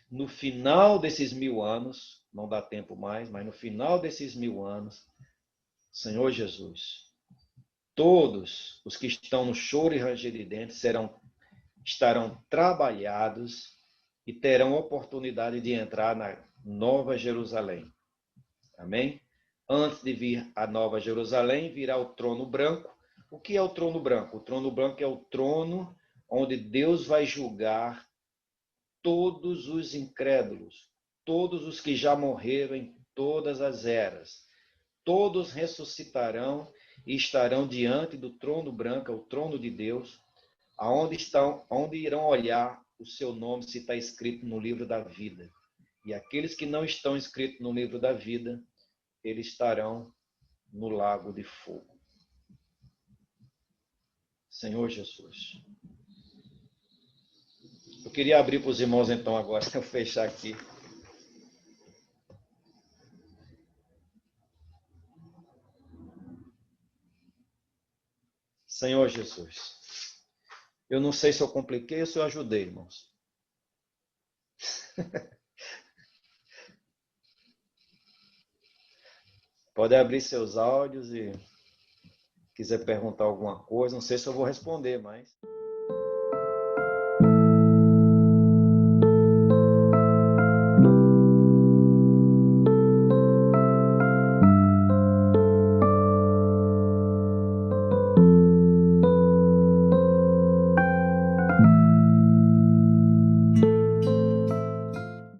No final desses 1000 anos, não dá tempo mais, mas no final desses 1000 anos, Senhor Jesus, todos os que estão no choro e ranger de dentes estarão trabalhados e terão oportunidade de entrar na Nova Jerusalém. Amém? Antes de vir a Nova Jerusalém, virá o trono branco. O que é o trono branco? O trono branco é o trono onde Deus vai julgar todos os incrédulos, todos os que já morreram em todas as eras. Todos ressuscitarão e estarão diante do trono branco, o trono de Deus, onde irão olhar o seu nome se está escrito no livro da vida. E aqueles que não estão escritos no livro da vida, eles estarão no lago de fogo. Senhor Jesus. Eu queria abrir para os irmãos então agora, eu fechar aqui. Senhor Jesus. Eu não sei se eu compliquei ou se eu ajudei, irmãos. Pode abrir seus áudios e quiser perguntar alguma coisa. Não sei se eu vou responder, mas...